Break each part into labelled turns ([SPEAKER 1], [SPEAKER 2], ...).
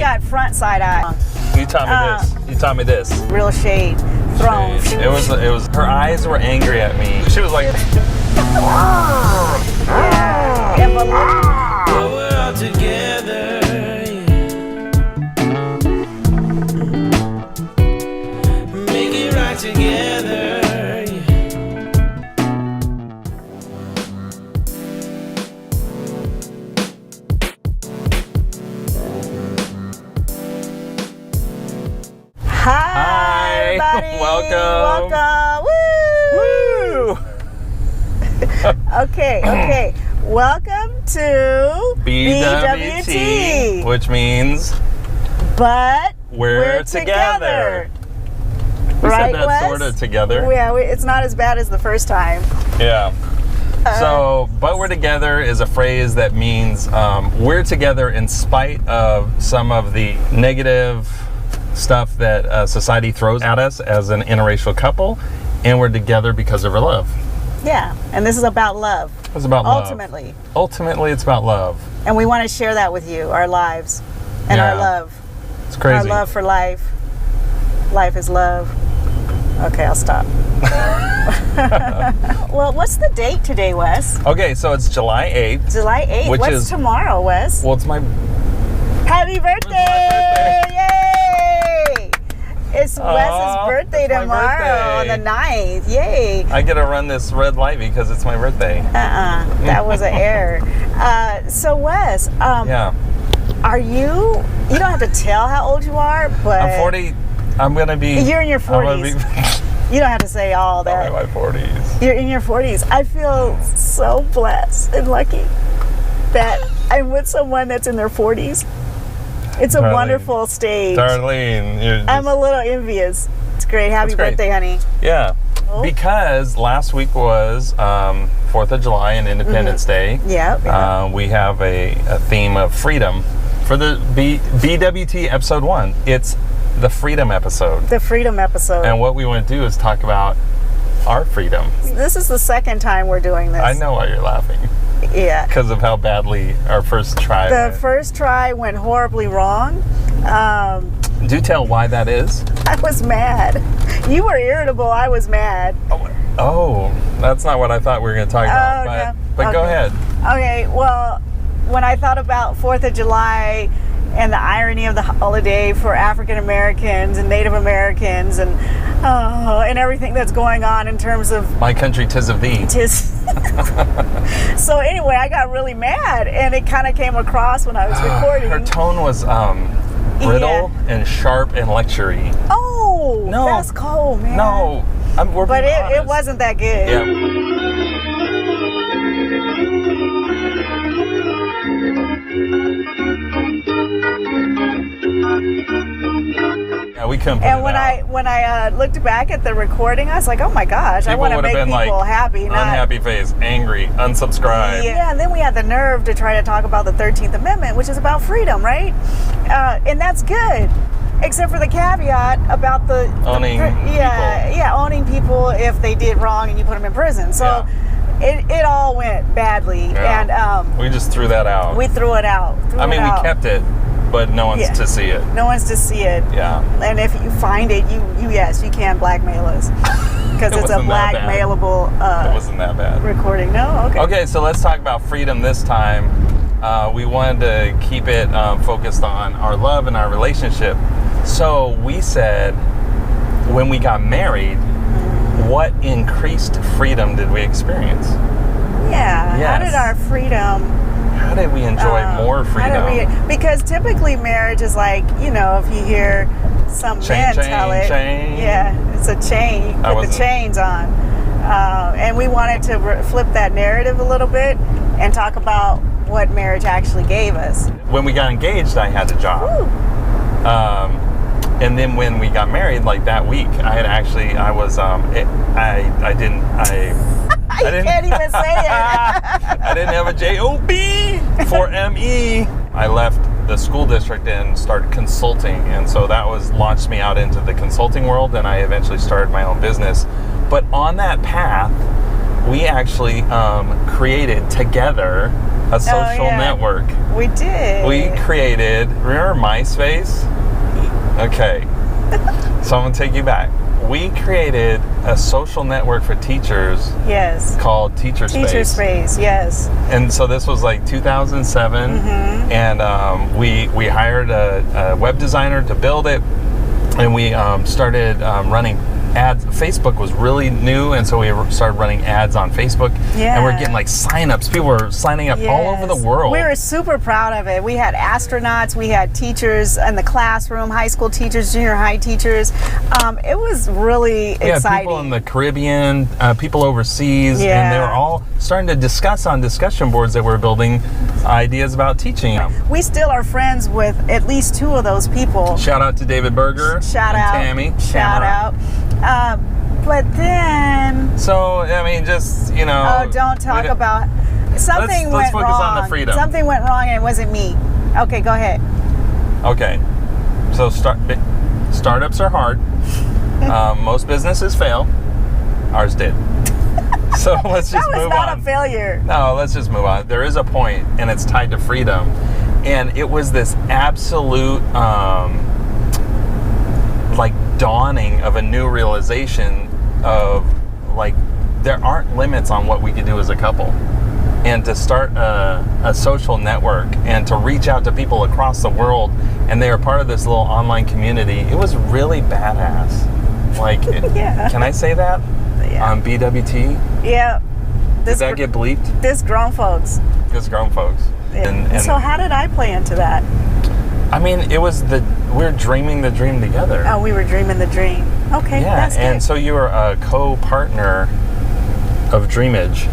[SPEAKER 1] Wes got front side eye.
[SPEAKER 2] You taught me this. You taught me this.
[SPEAKER 1] Real shade thrown.
[SPEAKER 2] It was. Her eyes were angry at me. She was like.
[SPEAKER 1] Yeah, but look.
[SPEAKER 3] We're all together. Make it right together.
[SPEAKER 1] Hi, everybody.
[SPEAKER 2] Welcome.
[SPEAKER 1] Woo! Okay. Welcome to BWT.
[SPEAKER 2] Which means
[SPEAKER 1] But
[SPEAKER 2] we're together. We
[SPEAKER 1] Right,
[SPEAKER 2] said that
[SPEAKER 1] Wes?
[SPEAKER 2] sort of together.
[SPEAKER 1] Yeah, it's not as bad as the first time.
[SPEAKER 2] Yeah. So, but we're together is a phrase that means we're together in spite of some of the negative stuff that society throws at us as an interracial couple, and we're together because of our love.
[SPEAKER 1] Yeah, and this is about love.
[SPEAKER 2] It's about love.
[SPEAKER 1] Ultimately,
[SPEAKER 2] It's about love.
[SPEAKER 1] and we want to share that with you, our lives and
[SPEAKER 2] Yeah.
[SPEAKER 1] our love.
[SPEAKER 2] It's crazy.
[SPEAKER 1] Our love for life. Life is love. Okay, I'll stop. Well, what's the date today, Wes?
[SPEAKER 2] Okay, so it's July 8th.
[SPEAKER 1] July 8th.
[SPEAKER 2] Which
[SPEAKER 1] What's
[SPEAKER 2] is-
[SPEAKER 1] tomorrow, Wes?
[SPEAKER 2] Well, it's my
[SPEAKER 1] Happy birthday! Yay! It's
[SPEAKER 2] Aw,
[SPEAKER 1] Wes's birthday
[SPEAKER 2] it's my
[SPEAKER 1] tomorrow
[SPEAKER 2] birthday.
[SPEAKER 1] on the 9th. Yay!
[SPEAKER 2] I get to run this red light because it's my birthday.
[SPEAKER 1] That was an error. So, Wes,
[SPEAKER 2] Yeah.
[SPEAKER 1] are you don't have to tell how old you are, but
[SPEAKER 2] I'm 40. I'm going to be...
[SPEAKER 1] You're in your
[SPEAKER 2] I'm gonna
[SPEAKER 1] 40s. You don't have to say all
[SPEAKER 2] I'm in
[SPEAKER 1] that.
[SPEAKER 2] my 40s.
[SPEAKER 1] You're in your 40s. I feel so blessed and lucky that I'm with someone that's in their 40s. It's a
[SPEAKER 2] Darlene.
[SPEAKER 1] wonderful stage.
[SPEAKER 2] Darlene, you're just,
[SPEAKER 1] I'm a little envious. It's great. Happy
[SPEAKER 2] That's great.
[SPEAKER 1] birthday, honey.
[SPEAKER 2] yeah.
[SPEAKER 1] Oh.
[SPEAKER 2] Because last week was 4th of July and Independence Day.
[SPEAKER 1] Yeah.
[SPEAKER 2] We have a theme of freedom for the BWT episode 1. It's the freedom episode.
[SPEAKER 1] The freedom episode.
[SPEAKER 2] And what we want to do is talk about our freedom.
[SPEAKER 1] This is the second time we're doing this.
[SPEAKER 2] I know why you're laughing.
[SPEAKER 1] Yeah.
[SPEAKER 2] Because of how badly our first try
[SPEAKER 1] The
[SPEAKER 2] went.
[SPEAKER 1] first try went horribly wrong.
[SPEAKER 2] Do tell why that is.
[SPEAKER 1] I was mad. You were irritable. I was mad.
[SPEAKER 2] Oh, that's not what I thought we were going to talk about.
[SPEAKER 1] Oh, no.
[SPEAKER 2] But go
[SPEAKER 1] Okay.
[SPEAKER 2] ahead.
[SPEAKER 1] Okay, well, when I thought about 4th of July and the irony of the holiday for African Americans and Native Americans and everything that's going on in terms of
[SPEAKER 2] My country, 'tis of thee.
[SPEAKER 1] So anyway, I got really mad, and it kind of came across when I was recording.
[SPEAKER 2] Her tone was brittle and sharp and lectury.
[SPEAKER 1] Oh,
[SPEAKER 2] No.
[SPEAKER 1] that's cold, man.
[SPEAKER 2] No, we're
[SPEAKER 1] But
[SPEAKER 2] being
[SPEAKER 1] it
[SPEAKER 2] honest.
[SPEAKER 1] wasn't that good.
[SPEAKER 2] Yeah. Yeah, we couldn't put
[SPEAKER 1] And
[SPEAKER 2] it
[SPEAKER 1] when
[SPEAKER 2] out.
[SPEAKER 1] I looked back at the recording, I was like, oh my gosh, I
[SPEAKER 2] People
[SPEAKER 1] want to
[SPEAKER 2] would have
[SPEAKER 1] make
[SPEAKER 2] been
[SPEAKER 1] people
[SPEAKER 2] like,
[SPEAKER 1] happy. Not,
[SPEAKER 2] unhappy face, angry, unsubscribe.
[SPEAKER 1] Yeah, and then we had the nerve to try to talk about the 13th Amendment, which is about freedom, right? And that's good, except for the caveat about the
[SPEAKER 2] Owning
[SPEAKER 1] owning people if they did wrong and you put them in prison. So it all went badly,
[SPEAKER 2] Yeah.
[SPEAKER 1] and
[SPEAKER 2] We just threw that out.
[SPEAKER 1] we threw it out.
[SPEAKER 2] I mean, we kept it, but no one's
[SPEAKER 1] Yeah.
[SPEAKER 2] to see it.
[SPEAKER 1] No one's to see it.
[SPEAKER 2] Yeah.
[SPEAKER 1] And if you find it, you can blackmail us because
[SPEAKER 2] It
[SPEAKER 1] it's a
[SPEAKER 2] wasn't that bad.
[SPEAKER 1] blackmailable
[SPEAKER 2] It wasn't that bad.
[SPEAKER 1] recording. No, okay.
[SPEAKER 2] Okay, so let's talk about freedom this time. We wanted to keep it focused on our love and our relationship. So we said, when we got married, what increased freedom did we experience?
[SPEAKER 1] Yeah.
[SPEAKER 2] Yes.
[SPEAKER 1] How did our freedom?
[SPEAKER 2] How did we enjoy more freedom?
[SPEAKER 1] Because typically marriage is like, if you hear some men tell it, yeah, it's a chain. You put the chains on, and we wanted to flip that narrative a little bit and talk about what marriage actually gave us.
[SPEAKER 2] When we got engaged, I had a job.
[SPEAKER 1] Woo.
[SPEAKER 2] And then when we got married, like that week, I didn't.
[SPEAKER 1] You can't even say it.
[SPEAKER 2] I didn't have a job for me. I left the school district and started consulting, and so that launched me out into the consulting world, and I eventually started my own business. But on that path, we actually created together a social network.
[SPEAKER 1] We did.
[SPEAKER 2] We created, remember MySpace? Okay. So I'm going to take you back. We created a social network for teachers.
[SPEAKER 1] Yes.
[SPEAKER 2] Called Teacherspace.
[SPEAKER 1] Teacherspace, yes.
[SPEAKER 2] And so this was like 2007, and we hired a web designer to build it, and we started running ads. Facebook was really new, and so we started running ads on Facebook.
[SPEAKER 1] Yeah.
[SPEAKER 2] And we're getting like signups. People were signing up all over the world.
[SPEAKER 1] We were super proud of it. We had astronauts, we had teachers in the classroom, high school teachers, junior high teachers. It was really exciting.
[SPEAKER 2] People in the Caribbean, people overseas, and they were all starting to discuss on discussion boards that we're building ideas about teaching.
[SPEAKER 1] We still are friends with at least two of those people.
[SPEAKER 2] Shout out to David Berger.
[SPEAKER 1] Shout out.
[SPEAKER 2] Tammy.
[SPEAKER 1] Shout out. But then...
[SPEAKER 2] So, I mean, just, you know...
[SPEAKER 1] Oh, don't talk about... Something went wrong.
[SPEAKER 2] Let's focus on the freedom.
[SPEAKER 1] Something went wrong and it wasn't me. Okay, go ahead.
[SPEAKER 2] Okay. So, startups are hard. Most businesses fail. Ours did. So, let's just move on.
[SPEAKER 1] That was not a failure.
[SPEAKER 2] No, let's just move on. There is a point, and it's tied to freedom. And it was this absolute... like dawning of a new realization of like there aren't limits on what we can do as a couple, and to start a social network and to reach out to people across the world, and they are part of this little online community. It was really badass. Like can I say that on BWT?
[SPEAKER 1] Yeah.
[SPEAKER 2] Did that get bleeped?
[SPEAKER 1] This grown folks.
[SPEAKER 2] Yeah.
[SPEAKER 1] And so how did I play into that?
[SPEAKER 2] I mean, it was we're dreaming the dream together.
[SPEAKER 1] Oh, we were dreaming the dream. Okay,
[SPEAKER 2] yeah,
[SPEAKER 1] that's good.
[SPEAKER 2] And so you were a co-partner of Dreamage.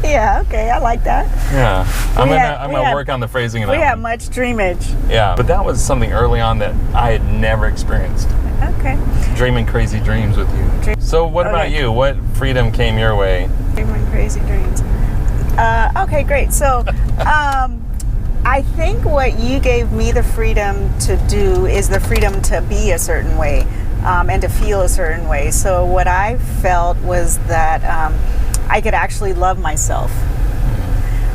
[SPEAKER 1] Yeah, okay, I like that.
[SPEAKER 2] Yeah, I'm gonna work on the phrasing of that.
[SPEAKER 1] We had much dreamage.
[SPEAKER 2] Yeah, but that was something early on that I had never experienced.
[SPEAKER 1] Okay.
[SPEAKER 2] Dreaming crazy dreams with you. So what about you? What freedom came your way?
[SPEAKER 1] Dreaming crazy dreams. Okay, great. So, I think what you gave me the freedom to do is the freedom to be a certain way and to feel a certain way. So what I felt was that I could actually love myself.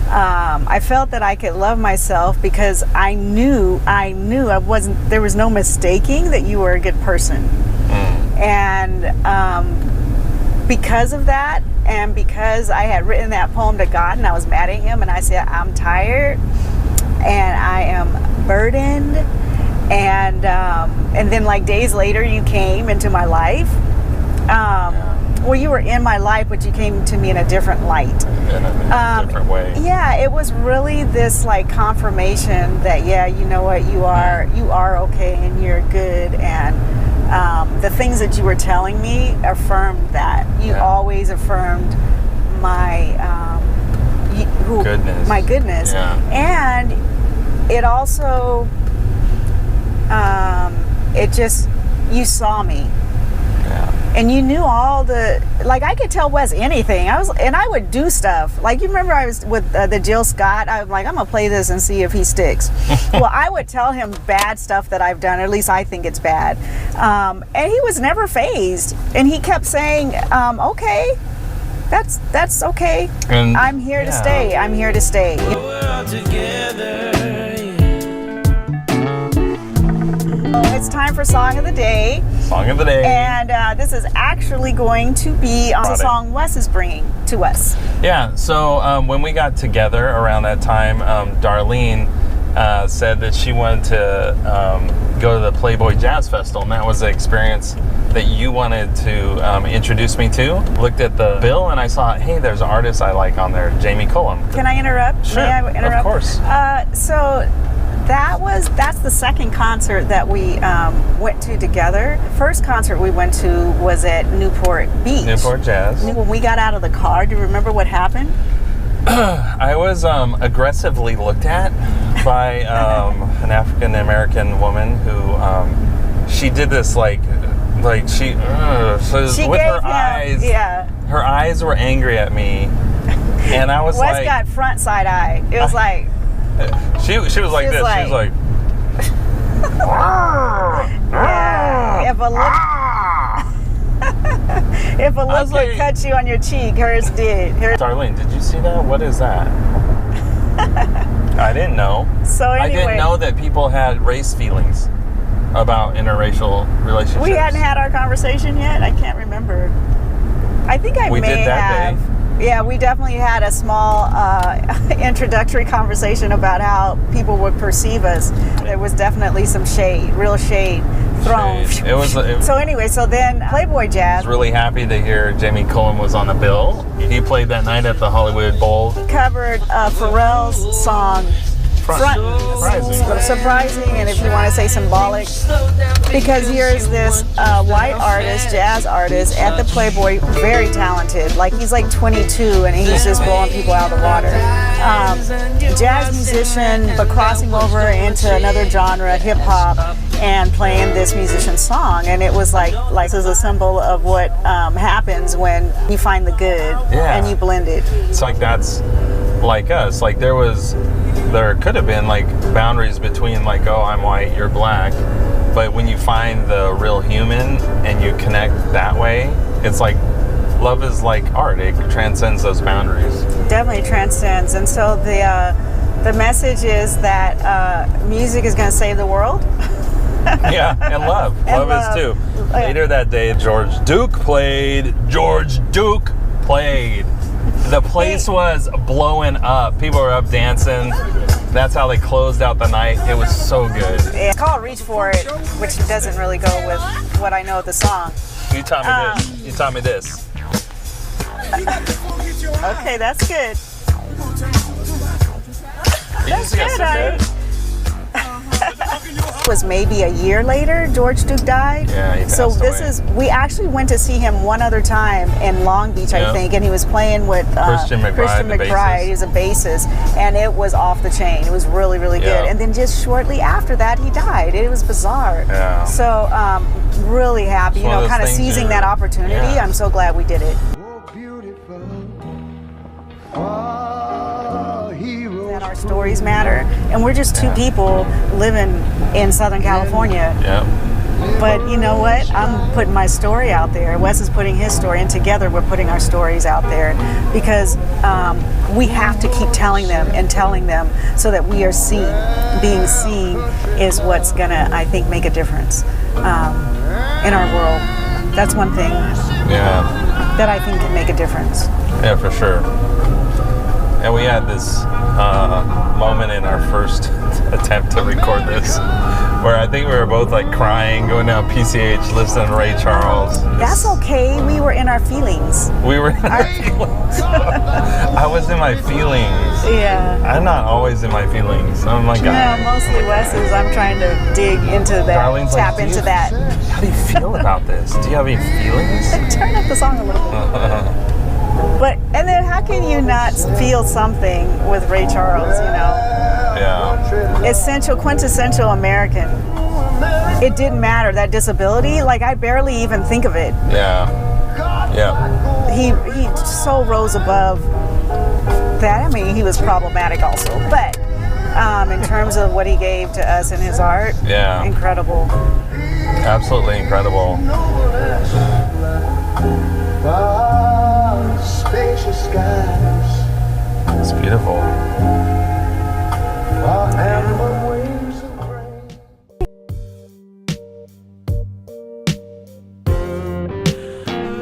[SPEAKER 1] I felt that I could love myself because I knew there was no mistaking that you were a good person. And because of that, and because I had written that poem to God and I was mad at him and I said, I'm tired and I am burdened, and then like days later you came into my life. Well, you were in my life, but you came to me in a different light,
[SPEAKER 2] in a different way.
[SPEAKER 1] Yeah, it was really this like confirmation that you know what, you are okay and you're good, and the things that you were telling me affirmed that. You always affirmed my
[SPEAKER 2] goodness.
[SPEAKER 1] My goodness, and it also you saw me. And you knew all the, like I could tell Wes anything. I would do stuff. Like you remember I was with the Jill Scott. I'm like, I'm gonna play this and see if he sticks. Well, I would tell him bad stuff that I've done, or at least I think it's bad. And he was never fazed. And he kept saying, okay, that's okay. And I'm here to stay. I'm here to stay.
[SPEAKER 3] We're all together.
[SPEAKER 1] It's time for Song of the Day.
[SPEAKER 2] Song of the Day.
[SPEAKER 1] And this is actually going to be a song Wes is bringing to us.
[SPEAKER 2] Yeah, so when we got together around that time, Darlene said that she wanted to go to the Playboy Jazz Festival, and that was the experience that you wanted to introduce me to. Looked at the bill and I saw, hey, there's an artist I like on there, Jamie Cullum.
[SPEAKER 1] Can I interrupt?
[SPEAKER 2] Sure,
[SPEAKER 1] May I interrupt?
[SPEAKER 2] Of course.
[SPEAKER 1] So that's the second concert that we went to together. First concert we went to was at Newport Beach.
[SPEAKER 2] Newport Jazz.
[SPEAKER 1] When we got out of the car, do you remember what happened?
[SPEAKER 2] I was aggressively looked at by an African American woman who she did this like she with her eyes. Yeah. Her eyes were angry at me, and I was
[SPEAKER 1] Wes got front side eye. It was like.
[SPEAKER 2] She was like this. She was like.
[SPEAKER 1] Yeah. If a look could cut you on your cheek, hers did.
[SPEAKER 2] Darlene, did you see that? What is that? I didn't know.
[SPEAKER 1] So anyway,
[SPEAKER 2] I didn't know that people had race feelings about interracial relationships.
[SPEAKER 1] We hadn't had our conversation yet. I can't remember. I think I
[SPEAKER 2] We
[SPEAKER 1] may
[SPEAKER 2] did that
[SPEAKER 1] have. Yeah, we definitely had a small introductory conversation about how people would perceive us. There was definitely some shade, real shade thrown.
[SPEAKER 2] Shade. It was
[SPEAKER 1] so anyway, so then Playboy Jazz
[SPEAKER 2] was really happy to hear Jamie Cullum was on the bill. He played that night at the Hollywood Bowl.
[SPEAKER 1] covered Pharrell's song Front. Surprising, and if you want to say symbolic, because here's this white artist, jazz artist at the Playboy, very talented. Like he's like 22 and he's just blowing people out of the water. Jazz musician, but crossing over into another genre, hip hop, and playing this musician's song. And it was like this is a symbol of what happens when you find the good and you blend it.
[SPEAKER 2] It's like that's like us. Like there could have been like boundaries between like, oh, I'm white, you're black, but when you find the real human and you connect that way, it's like love is like art. It transcends those boundaries.
[SPEAKER 1] Definitely transcends. And so the message is that music is going to save the world.
[SPEAKER 2] Yeah, and love. Love is too. Later that day, George Duke played. The place was blowing up. People were up dancing. That's how they closed out the night. It was so good.
[SPEAKER 1] It's called Reach For It, which doesn't really go with what I know of the song.
[SPEAKER 2] You taught me this. You taught me this.
[SPEAKER 1] Okay, that's good.
[SPEAKER 2] That's
[SPEAKER 1] good, right? Was maybe a year later George Duke died.
[SPEAKER 2] Yeah, he passed
[SPEAKER 1] so this
[SPEAKER 2] away.
[SPEAKER 1] we actually went to see him one other time in Long Beach, I think, and he was playing with
[SPEAKER 2] Christian McBride.
[SPEAKER 1] He was a bassist, and it was off the chain. It was really, really good. And then just shortly after that, he died. It was bizarre.
[SPEAKER 2] Yeah.
[SPEAKER 1] So really happy, kind of seizing that opportunity.
[SPEAKER 2] Yeah.
[SPEAKER 1] I'm so glad we did it. That our stories matter, and we're just two people living in Southern California.
[SPEAKER 2] Yeah.
[SPEAKER 1] But you know what? I'm putting my story out there. Wes is putting his story, and together we're putting our stories out there because we have to keep telling them so that we are seen. Being seen is what's gonna, I think, make a difference in our world. That's one thing that I think can make a difference.
[SPEAKER 2] Yeah, for sure. And we had this moment in our first attempt to record this where I think we were both like crying, going down PCH, listening to Ray Charles.
[SPEAKER 1] That's okay. We were in our feelings.
[SPEAKER 2] We were in our feelings. I was in my feelings.
[SPEAKER 1] Yeah.
[SPEAKER 2] I'm not always in my feelings. Oh my God.
[SPEAKER 1] No, mostly Wes is. I'm trying to dig into that,
[SPEAKER 2] Darlene's
[SPEAKER 1] tap
[SPEAKER 2] like,
[SPEAKER 1] into that.
[SPEAKER 2] How do you feel about this? Do you have any feelings?
[SPEAKER 1] Turn up the song a little bit. But, and then how can you not feel something with Ray Charles,
[SPEAKER 2] Yeah.
[SPEAKER 1] Quintessential American. It didn't matter, that disability, like I barely even think of it.
[SPEAKER 2] Yeah. Yeah.
[SPEAKER 1] He so rose above that. I mean, he was problematic also, but in terms of what he gave to us in his art, incredible.
[SPEAKER 2] Absolutely incredible.
[SPEAKER 4] Spacious skies.
[SPEAKER 2] It's beautiful.
[SPEAKER 3] Black and white,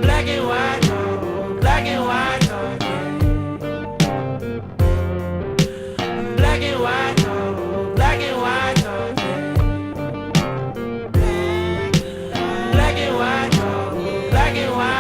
[SPEAKER 3] black and white, black and white, black and white, black and white, black and white.